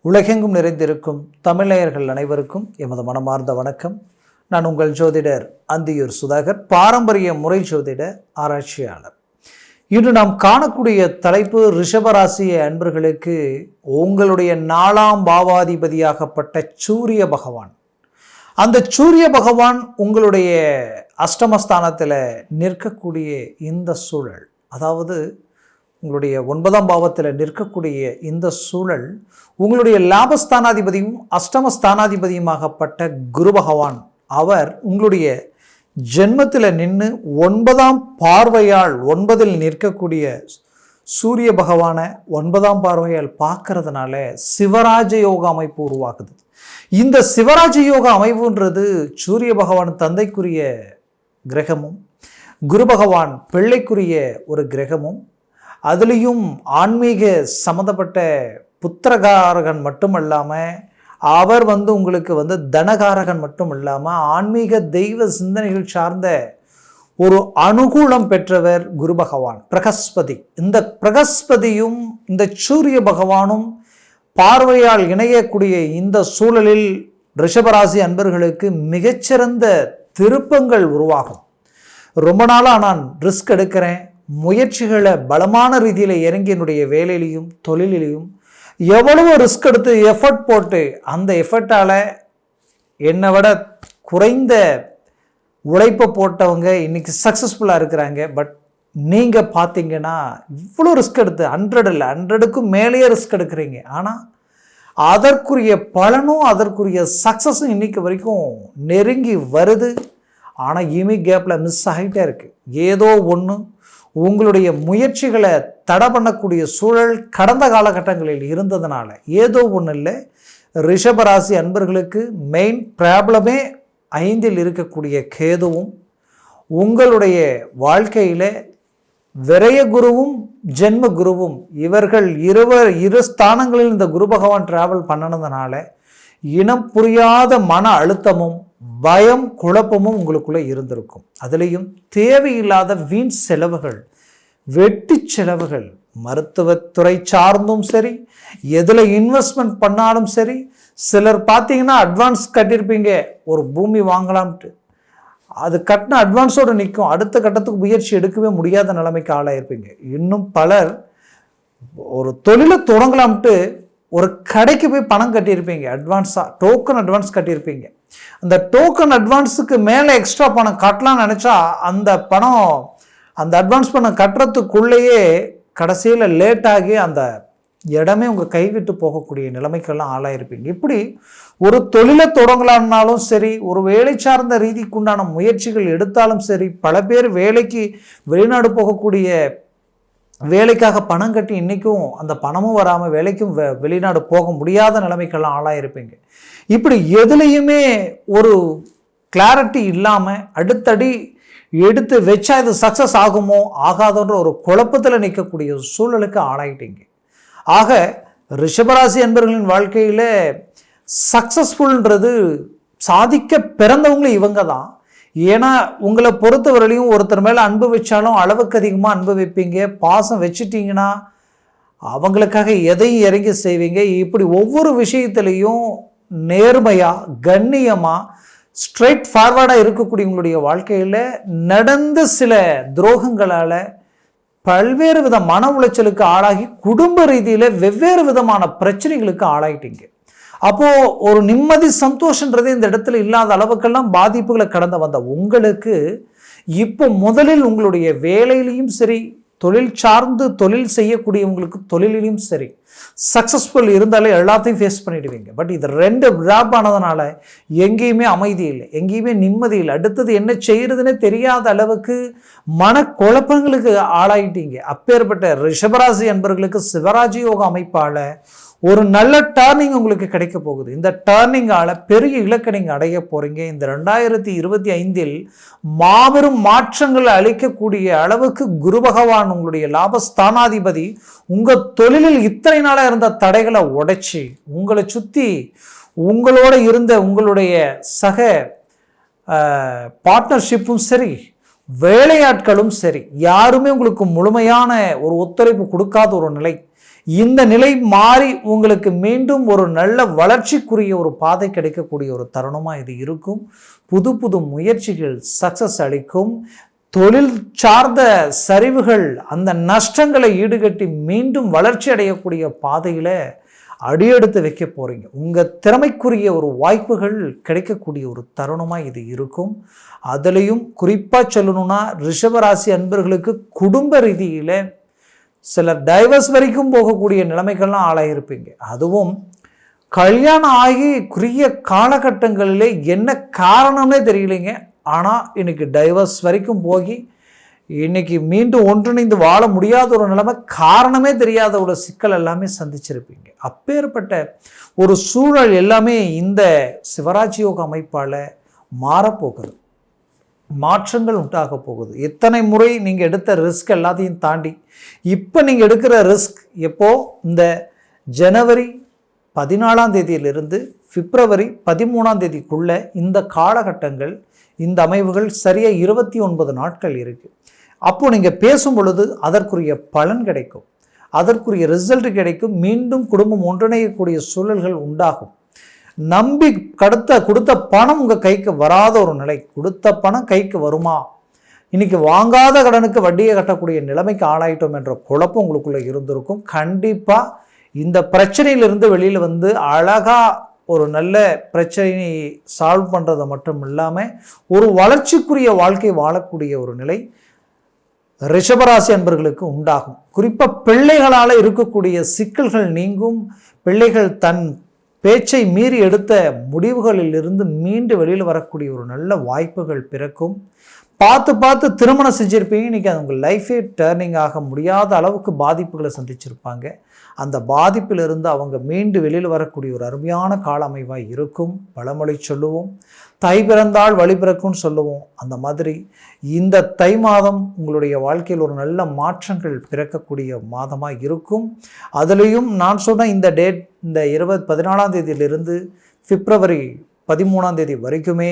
உலகெங்கும் நிறைந்திருக்கும் தமிழர்கள் அனைவருக்கும் எமது மனமார்ந்த வணக்கம். நான் உங்கள் ஜோதிடர் அந்தியூர் சுதாகர், பாரம்பரிய முறை ஜோதிட ஆராய்ச்சியாளர். இன்று நாம் காணக்கூடிய தலைப்பு ரிஷபராசி அன்பர்களுக்கு உங்களுடைய 4ஆம் பாவாதிபதியாகப்பட்ட சூரிய பகவான். அந்த சூரிய பகவான் உங்களுடைய அஷ்டமஸ்தானத்தில் நிற்கக்கூடிய இந்த சூழல், அதாவது உங்களுடைய 9ஆம் பாவத்தில் நிற்கக்கூடிய இந்த சூழல், உங்களுடைய லாபஸ்தானாதிபதியும் அஷ்டமஸ்தானாதிபதியுமாகப்பட்ட குரு பகவான் அவர் உங்களுடைய ஜென்மத்தில் நின்று 9ஆம் பார்வையால் 9இல் நிற்கக்கூடிய சூரிய பகவானை 9ஆம் பார்வையால் பார்க்கறதுனால சிவராஜ யோக அமைப்பு உருவாக்குது. இந்த சிவராஜ யோக அமைப்புன்றது சூரிய பகவான் தந்தைக்குரிய கிரகமும் குரு பகவான் பிள்ளைக்குரிய ஒரு கிரகமும், அதுலேயும் ஆன்மீக சம்மந்தப்பட்ட புத்திரகாரகன் மட்டுமல்லாமல் அவர் உங்களுக்கு தனகாரகன் மட்டும் இல்லாமல் ஆன்மீக தெய்வ சிந்தனைகள் சார்ந்த ஒரு அனுகூலம் பெற்றவர் குரு பகவான் பிரகஸ்பதி. இந்த பிரகஸ்பதியும் இந்த சூரிய பகவானும் பார்வையால் இணையக்கூடிய இந்த சூழலில் ரிஷபராசி அன்பர்களுக்கு மிகச்சிறந்த திருப்பங்கள் உருவாகும். ரொம்ப நாளாக நான் ரிஸ்க் எடுக்கிறேன், முயற்சிகளை பலமான ரீதியில் இறங்கி என்னுடைய வேலையிலையும் தொழிலையும் எவ்வளவோ ரிஸ்க் எடுத்து எஃபர்ட் போட்டு அந்த எஃபர்ட்டால் என்னை விட குறைந்த உழைப்பை போட்டவங்க இன்றைக்கி சக்ஸஸ்ஃபுல்லாக இருக்கிறாங்க. பட் நீங்கள் பார்த்தீங்கன்னா இவ்வளோ ரிஸ்க் எடுத்து 100க்கும் மேலேயே ரிஸ்க் எடுக்கிறீங்க. ஆனால் அதற்குரிய பலனும் அதற்குரிய சக்ஸஸும் இன்றைக்கி வரைக்கும் நெருங்கி வருது. ஆனால் இமி கேப்பில் மிஸ் ஆகிட்டே இருக்குது. ஏதோ ஒன்று உங்களுடைய முயற்சிகளை தடை பண்ணக்கூடிய சூழல் கடந்த காலகட்டங்களில் இருந்ததுனால ஏதோ ஒன்றும் இல்லை. ரிஷபராசி அன்பர்களுக்கு மெயின் ப்ராப்ளமே 5இல் இருக்கக்கூடிய கேதுவும், உங்களுடைய வாழ்க்கையில் விரய குருவும் ஜென்ம குருவும், இவர்கள் இரு ஸ்தானங்களில் இந்த குரு பகவான் டிராவல் பண்ணினதுனால இனம் புரியாத மன அழுத்தமும் பயம் குழப்பமும் உங்களுக்குள்ளே இருந்திருக்கும். அதுலேயும் தேவையில்லாத வீண் செலவுகள், வெட்டி செலவுகள், மருத்துவத்துறை சார்ந்தும் சரி, எதில் இன்வெஸ்ட்மெண்ட் பண்ணாலும் சரி. சிலர் பார்த்தீங்கன்னா அட்வான்ஸ் கட்டியிருப்பீங்க, ஒரு பூமி வாங்கலாம்ட்டு, அது கட்டின அட்வான்ஸோடு நிற்கும், அடுத்த கட்டத்துக்கு முயற்சி எடுக்கவே முடியாத நிலைமைக்கு ஆளாயிருப்பீங்க. இன்னும் பலர் ஒரு தொழிலை தொடங்கலாம்ட்டு ஒரு கடைக்கு போய் பணம் கட்டியிருப்பீங்க, அட்வான்ஸாக டோக்கன் அட்வான்ஸ் கட்டியிருப்பீங்க. அந்த டோக்கன் அட்வான்ஸுக்கு மேலே எக்ஸ்ட்ரா பணம் கட்டலாம்னு நினச்சா அந்த பணம், அந்த அட்வான்ஸ் பணம் கட்டுறதுக்குள்ளேயே கடைசியில் லேட் ஆகி அந்த இடமே உங்கள் கைவிட்டு போகக்கூடிய நிலைமைக்கெல்லாம் ஆளாயிருப்பீங்க. இப்படி ஒரு தொழிலை தொடங்கலாம்னாலும் சரி, ஒரு வேலை சார்ந்த ரீதிக்குண்டான முயற்சிகள் எடுத்தாலும் சரி, பல பேர் வேலைக்கு வெளிநாடு போகக்கூடிய வேலைக்காக பணம் கட்டி இன்றைக்கும் அந்த பணமும் வராமல் வேலைக்கும் வெளிநாடு போக முடியாத நிலைமைக்கெல்லாம் ஆளாயிருப்பீங்க. இப்படி எதுலேயுமே ஒரு கிளாரிட்டி இல்லாமல் அடுத்தடி எடுத்து வச்சா இது சக்ஸஸ் ஆகுமோ ஆகாதோன்ற ஒரு குழப்பத்தில் நிற்கக்கூடிய சூழலுக்கு ஆளாயிட்டீங்க. ஆக ரிஷபராசி என்பவர்களின் வாழ்க்கையில் சக்ஸஸ்ஃபுல்ன்றது சாதிக்க பிறந்தவங்களும் இவங்க தான். ஏன்னா உங்களை பொறுத்தவரையிலையும் ஒருத்தர் மேலே அன்பு வச்சாலும் அளவுக்கு அதிகமாக அன்பு வைப்பீங்க, பாசம் வச்சுட்டிங்கன்னா அவங்களுக்காக எதையும் இறங்கி செய்வீங்க. இப்படி ஒவ்வொரு விஷயத்துலேயும் நேர்மையாக கண்ணியமாக ஸ்ட்ரெயிட் ஃபார்வர்டாக இருக்கக்கூடிய உங்களுடைய வாழ்க்கையில் நடந்த சில துரோகங்களால் பல்வேறு வித மன உளைச்சலுக்கு ஆளாகி குடும்ப ரீதியில் வெவ்வேறு விதமான பிரச்சனைகளுக்கு ஆளாயிட்டீங்க. அப்போது ஒரு நிம்மதி சந்தோஷன்றது இந்த இடத்துல இல்லாத அளவுக்கெல்லாம் பாதிப்புகளை கடந்து வந்த உங்களுக்கு இப்போ முதலில் உங்களுடைய வேலையிலையும் சரி, தொழில் சார்ந்து தொழில் செய்யக்கூடியவங்களுக்கு தொழிலையும் சரி சக்ஸஸ்ஃபுல் இருந்தாலே எல்லாத்தையும் ஃபேஸ் பண்ணிடுவீங்க. பட் இது 2 ட்ராப் ஆனதுனால எங்கேயுமே அமைதி இல்லை, எங்கேயுமே நிம்மதி இல்லை. அடுத்தது என்ன செய்யறதுன்னே தெரியாத அளவுக்கு மனக்குழப்பங்களுக்கு ஆளாயிட்டீங்க. அப்பேற்பட்ட ரிஷபராசி என்பவர்களுக்கு சிவராஜ யோக அமைப்பால் ஒரு நல்ல டர்னிங் உங்களுக்கு கிடைக்க போகுது. இந்த டர்னிங்கால் பெரிய இலக்கை நீங்கள் அடைய போகிறீங்க. இந்த 2025இல் மாபெரும் மாற்றங்களை அளிக்கக்கூடிய அளவுக்கு குரு பகவான் உங்களுடைய லாபஸ்தானாதிபதி உங்கள் தொழிலில் இத்தனை நாளாக இருந்த தடைகளை உடைச்சி உங்களை சுற்றி உங்களோட இருந்த உங்களுடைய சக பார்ட்னர்ஷிப்பும் சரி, வேலையாட்களும் சரி, யாருமே உங்களுக்கு முழுமையான ஒரு ஒத்துழைப்பு கொடுக்காத ஒரு நிலை, இந்த நிலை மாறி உங்களுக்கு மீண்டும் ஒரு நல்ல வளர்ச்சிக்குரிய ஒரு பாதை கிடைக்கக்கூடிய ஒரு தருணமாக இது இருக்கும். புது புது முயற்சிகள் சக்சஸ் அளிக்கும். தொழில் சார்ந்த சரிவுகள், அந்த நஷ்டங்களை ஈடுகட்டி மீண்டும் வளர்ச்சி அடையக்கூடிய பாதையில் அடியெடுத்து வைக்க போகிறீங்க. உங்கள் திறமைக்குரிய ஒரு வாய்ப்புகள் கிடைக்கக்கூடிய ஒரு தருணமாக இது இருக்கும். அதுலேயும் குறிப்பாக சொல்லணும்னா ரிஷபராசி அன்பர்களுக்கு குடும்ப ரீதியில் சிலர் டைவர்ஸ் வரைக்கும் போகக்கூடிய நிலைமைகள்லாம் ஆளாயிருப்பீங்க. அதுவும் கல்யாணம் ஆகி குறுகிய காலகட்டங்களிலே என்ன காரணம்னே தெரியலைங்க, ஆனால் இன்னைக்கு டைவர்ஸ் வரைக்கும் போகி இன்னைக்கு மீண்டும் ஒன்றிணைந்து வாழ முடியாத ஒரு நிலைமை, காரணமே தெரியாத ஒரு சிக்கல் எல்லாமே சந்திச்சிருப்பீங்க. அப்பேற்பட்ட ஒரு சூழல் எல்லாமே இந்த சிவராஜ் யோக அமைப்பால் மாறப்போகிறது. மாற்றங்கள் உண்டாக போகுது. எத்தனை முறை நீங்கள் எடுத்த ரிஸ்க் எல்லாத்தையும் தாண்டி இப்போ நீங்கள் எடுக்கிற ரிஸ்க் எப்போ, இந்த ஜனவரி 14ஆம் தேதியிலிருந்து பிப்ரவரி 13ஆம் தேதிக்குள்ள இந்த காலகட்டங்கள், இந்த அமைவுகள் சரியாக 29 நாட்கள் இருக்குது. அப்போது நீங்கள் பேசும் பொழுது அதற்குரிய பலன் கிடைக்கும், அதற்குரிய ரிசல்ட் கிடைக்கும். மீண்டும் குடும்பம் ஒன்றிணையக்கூடிய சூழல்கள் உண்டாகும். நம்பி கொடுத்த பணம் உங்கள் கைக்கு வராத ஒரு நிலை, கொடுத்த பணம் கைக்கு வருமா, இன்னைக்கு வாங்காத கடனுக்கு வட்டியை கட்டக்கூடிய நிலைமைக்கு ஆளாயிட்டோம் என்ற குழப்பம் உங்களுக்குள்ளே இருந்திருக்கும். கண்டிப்பாக இந்த பிரச்சனையிலிருந்து வெளியில் வந்து அழகாக ஒரு நல்ல பிரச்சனையை சால்வ் பண்ணுறது மட்டும் இல்லாமல் ஒரு வளர்ச்சிக்குரிய வாழ்க்கை வாழக்கூடிய ஒரு நிலை ரிஷபராசி அன்பர்களுக்கு உண்டாகும். குறிப்பாக பிள்ளைகளால் இருக்கக்கூடிய சிக்கல்கள் நீங்கும். பிள்ளைகள் தன் பேச்சை மீறி எடுத்த முடிவுகளில் இருந்து மீண்டு வெளியில் வரக்கூடிய ஒரு நல்ல வாய்ப்புகள் பிறக்கும். பார்த்து திருமணம் செஞ்சுருப்பீங்க, இன்றைக்கி அது உங்கள் லைஃபே டேர்னிங் ஆக முடியாத அளவுக்கு பாதிப்புகளை சந்திச்சிருப்பாங்க. அந்த பாதிப்பிலிருந்து அவங்க மீண்டு வெளியில் வரக்கூடிய ஒரு அருமையான கால அமைவாக இருக்கும். பழமொழி சொல்லுவோம், தை பிறந்தால் வழி பிறக்கும்னு சொல்லுவோம். அந்த மாதிரி இந்த தை மாதம் உங்களுடைய வாழ்க்கையில் ஒரு நல்ல மாற்றங்கள் பிறக்கக்கூடிய மாதமாக இருக்கும். அதுலேயும் நான் சொன்ன இந்த டேட், இந்த 14ஆம் தேதியிலிருந்து பிப்ரவரி 13ஆம் தேதி வரைக்குமே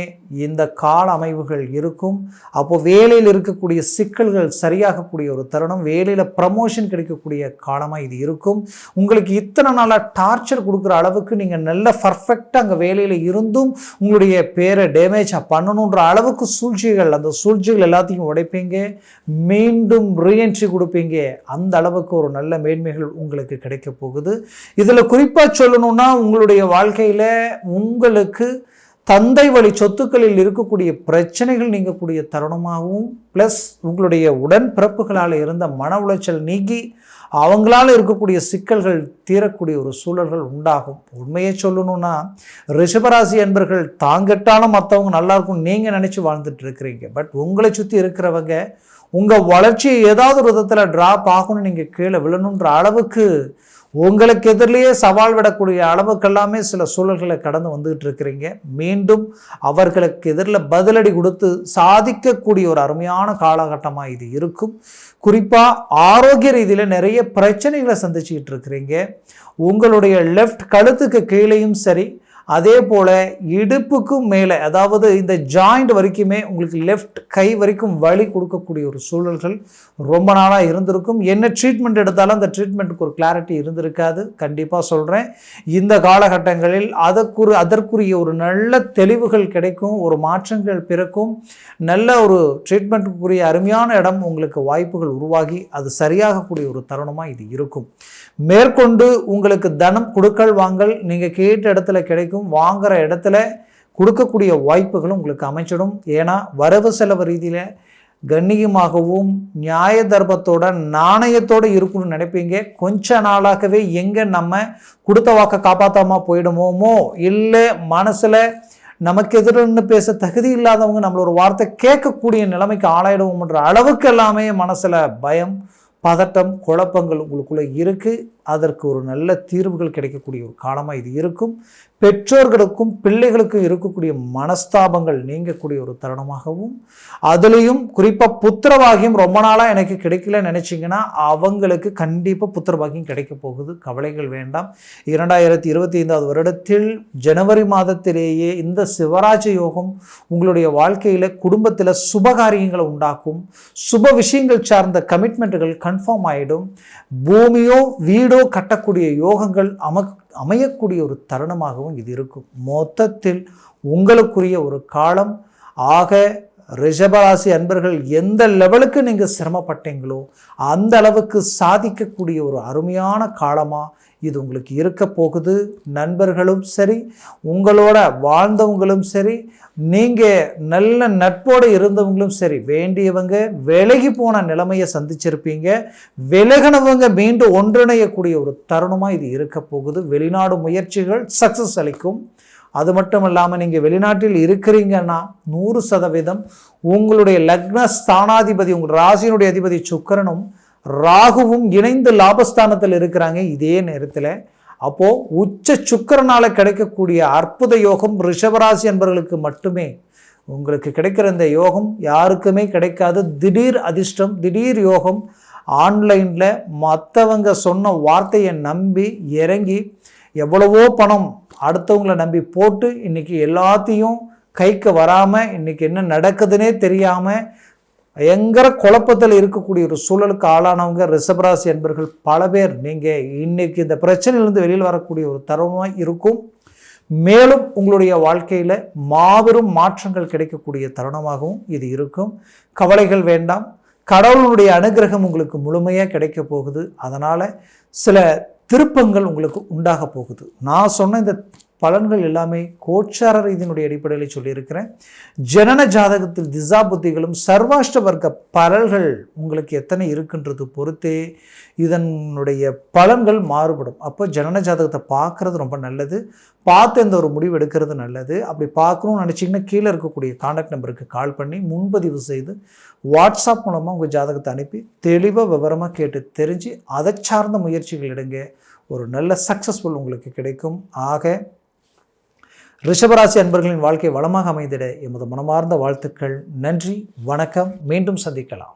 இந்த கால அமைவுகள் இருக்கும். அப்போது வேலையில் இருக்கக்கூடிய சிக்கல்கள் சரியாகக்கூடிய ஒரு தருணம், வேலையில் ப்ரமோஷன் கிடைக்கக்கூடிய காலமாக இது இருக்கும். உங்களுக்கு இத்தனை நாளாக டார்ச்சர் கொடுக்குற அளவுக்கு நீங்கள் நல்ல பர்ஃபெக்டாக அங்கே வேலையில் இருந்தும் உங்களுடைய பேரை டேமேஜாக பண்ணணுன்ற அளவுக்கு சூழ்ச்சிகள், அந்த சூழ்ச்சிகள் எல்லாத்தையும் உடைப்பீங்க, மீண்டும் ரீஎன்ட்ரி கொடுப்பீங்க. அந்த அளவுக்கு ஒரு நல்ல மேன்மைகள் உங்களுக்கு கிடைக்க போகுது. இதில் குறிப்பாக சொல்லணும்னா உங்களுடைய வாழ்க்கையில் உங்களுக்கு தந்தை வழி சொத்துக்களில் இருக்கக்கூடிய பிரச்சனைகள் நீங்கக்கூடிய தருணமாகவும், ப்ளஸ் உங்களுடைய உடன்பிறப்புகளால் இருந்த மன உளைச்சல் நீங்கி அவங்களால இருக்கக்கூடிய சிக்கல்கள் தீரக்கூடிய ஒரு சூழல்கள் உண்டாகும். உண்மையை சொல்லணும்னா ரிஷபராசி என்பர்கள் தாங்கட்டாலும் மற்றவங்க நல்லா இருக்கும் நீங்கள் நினச்சி வாழ்ந்துட்டு இருக்கிறீங்க. பட் உங்களை சுற்றி இருக்கிறவங்க உங்கள் வளர்ச்சியை ஏதாவது ஒரு விதத்தில் ட்ராப் ஆகணும்னு நீங்கள் கீழே விழணுன்ற அளவுக்கு உங்களுக்கு எதிரிலேயே சவால் விடக்கூடிய அளவுக்கெல்லாமே சில சூழல்களை கடந்து வந்துகிட்டு இருக்கிறீங்க. மீண்டும் அவர்களுக்கு எதிரில் பதிலடி கொடுத்து சாதிக்கக்கூடிய ஒரு அருமையான காலகட்டமாக இது இருக்கும். குறிப்பாக ஆரோக்கிய ரீதியில் நிறைய பிரச்சனைகளை சந்திச்சுக்கிட்டு இருக்கிறீங்க. உங்களுடைய லெஃப்ட் கழுத்துக்கு கீழேயும் சரி, அதே போல் இடுப்புக்கும் மேலே, அதாவது இந்த ஜாயிண்ட் வரைக்குமே உங்களுக்கு லெஃப்ட் கை வரைக்கும் வலி கொடுக்கக்கூடிய ஒரு சூழல்கள் ரொம்ப நாளாக இருந்திருக்கும். என்ன ட்ரீட்மெண்ட் எடுத்தாலும் அந்த ட்ரீட்மெண்ட்டுக்கு ஒரு கிளாரிட்டி இருந்திருக்காது. கண்டிப்பாக சொல்கிறேன், இந்த காலகட்டங்களில் அதற்குரிய ஒரு நல்ல தெளிவுகள் கிடைக்கும், ஒரு மாற்றங்கள் பிறக்கும். நல்ல ஒரு ட்ரீட்மெண்ட்டுக்குரிய அருமையான இடம் உங்களுக்கு வாய்ப்புகள் உருவாகி அது சரியாகக்கூடிய ஒரு தருணமாக இது இருக்கும். மேற்கொண்டு உங்களுக்கு தனம் கொடுக்கல் வாங்கல் நீங்கள் கேட்ட இடத்துல கிடைக்கும். வாங்குற இடத்துல கொடுக்கக்கூடிய வாய்ப்புகளும் உங்களுக்கு அமைச்சிடும். ஏன்னா வரவு செலவு ரீதியில் கண்ணியமாகவும் நியாய தர்மத்தோட நாணயத்தோடு இருக்குன்னு நினைப்பீங்க. கொஞ்ச நாளாகவே எங்கே நம்ம கொடுத்த வாக்க காப்பாற்றாமல் போயிடுமோமோ, இல்லை மனசில் நமக்கு எதிர்ன்னு பேச தகுதி இல்லாதவங்க நம்மள ஒரு வார்த்தை கேட்கக்கூடிய நிலைமைக்கு ஆளாயிடுவோம்ன்ற அளவுக்கு எல்லாமே மனசில் பயம், பதட்டம், குழப்பங்கள் உங்களுக்குள்ளே இருக்குது. அதற்கு ஒரு நல்ல தீர்வுகள் கிடைக்கக்கூடிய ஒரு காலமாக இது இருக்கும். பெற்றோர்களுக்கும் பிள்ளைகளுக்கும் இருக்கக்கூடிய மனஸ்தாபங்கள் நீங்கக்கூடிய ஒரு தருணமாகவும், அதுலேயும் குறிப்பாக புத்திரபாகியம் ரொம்ப நாளாக எனக்கு கிடைக்கலன்னு நினச்சிங்கன்னா அவங்களுக்கு கண்டிப்பாக புத்திரபாகியம் கிடைக்க போகுது. கவலைகள் வேண்டாம். 2025 வருடத்தில் ஜனவரி மாதத்திலேயே இந்த சிவராஜ யோகம் உங்களுடைய வாழ்க்கையில் குடும்பத்தில் சுபகாரியங்களை உண்டாக்கும். சுப விஷயங்கள் சார்ந்த கமிட்மெண்ட்டுகள் கன்ஃபார்ம் ஆகிடும். பூமியோ வீடோ வீடோ கட்டக்கூடிய யோகங்கள் அமையக்கூடிய ஒரு தருணமாகவும் இது இருக்கும். மொத்தத்தில் உங்களுக்குரிய ஒரு காலம். ஆக ரிஷபராசி அன்பர்கள் எந்த லெவலுக்கு நீங்கள் சிரமப்பட்டீங்களோ அந்த அளவுக்கு சாதிக்கக்கூடிய ஒரு அருமையான காலமாக இது உங்களுக்கு இருக்க போகுது. நண்பர்களும் சரி, உங்களோட வாழ்ந்தவங்களும் சரி, நீங்கள் நல்ல நட்போடு இருந்தவங்களும் சரி, வேண்டியவங்க விலகி போன நிலைமையை சந்திச்சிருப்பீங்க. விலகினவங்க மீண்டும் ஒன்றிணையக்கூடிய ஒரு தருணமாக இது இருக்க போகுது. வெளிநாடு முயற்சிகள் சக்ஸஸ் அளிக்கும். அது மட்டும் இல்லாமல் நீங்கள் வெளிநாட்டில் இருக்கிறீங்கன்னா 100% உங்களுடைய லக்ன ஸ்தானாதிபதி, உங்கள் ராசியினுடைய அதிபதி சுக்கிரனும் ராகுவும் இணைந்து லாபஸ்தானத்தில் இருக்கிறாங்க இதே நேரத்தில். அப்போது உச்ச சுக்கிரனால் கிடைக்கக்கூடிய அற்புத யோகம் ரிஷபராசி என்பவர்களுக்கு மட்டுமே உங்களுக்கு கிடைக்கிற இந்த யோகம் யாருக்குமே கிடைக்காது. திடீர் அதிர்ஷ்டம், திடீர் யோகம். ஆன்லைனில் மற்றவங்க சொன்ன வார்த்தையை நம்பி இறங்கி எவ்வளவோ பணம் அடுத்தவங்களை நம்பி போட்டு இன்றைக்கி எல்லாத்தையும் கைக்கு வராமல் இன்றைக்கி என்ன நடக்குதுன்னே தெரியாமல் பயங்கர குழப்பத்தில் இருக்கக்கூடிய ஒரு சூழலுக்கு ஆளானவங்க ரிஷபராசி என்பர்கள் பல பேர். நீங்கள் இன்றைக்கி இந்த பிரச்சனையிலிருந்து வெளியில் வரக்கூடிய ஒரு தருணமாக இருக்கும். மேலும் உங்களுடைய வாழ்க்கையில் மாபெரும் மாற்றங்கள் கிடைக்கக்கூடிய தருணமாகவும் இது இருக்கும். கவலைகள் வேண்டாம். கடவுளுடைய அனுகிரகம் உங்களுக்கு முழுமையாக கிடைக்க போகுது. அதனால் சில திருப்பங்கள் உங்களுக்கு உண்டாக போகுது. நான் சொன்ன இந்த பலன்கள் எல்லாமே கோச்சார ரீதியினுடைய அடிப்படையில் சொல்லியிருக்கிறேன். ஜனன ஜாதகத்தில் திசா புத்திகளும் சர்வாஷ்ட வர்க்க பலன்கள் உங்களுக்கு எத்தனை இருக்குன்றது பொறுத்தே இதனுடைய பலன்கள் மாறுபடும். அப்போ ஜனன ஜாதகத்தை பார்க்குறது ரொம்ப நல்லது. பார்த்து இந்த ஒரு முடிவு எடுக்கிறது நல்லது. அப்படி பார்க்கணும்னு நினச்சிங்கன்னா கீழே இருக்கக்கூடிய கான்டாக்ட் நம்பருக்கு கால் பண்ணி முன்பதிவு செய்து வாட்ஸ்அப் மூலமாக உங்கள் ஜாதகத்தை அனுப்பி தெளிவாக விவரமாக கேட்டு தெரிஞ்சு அதை சார்ந்த முயற்சிகள் எடுங்க. ஒரு நல்ல சக்ஸஸ்ஃபுல் உங்களுக்கு கிடைக்கும். ஆக ரிஷபராசி அன்பர்களின் வாழ்க்கை வளமாக அமைந்திட எமது மனமார்ந்த வாழ்த்துக்கள். நன்றி, வணக்கம். மீண்டும் சந்திக்கலாம்.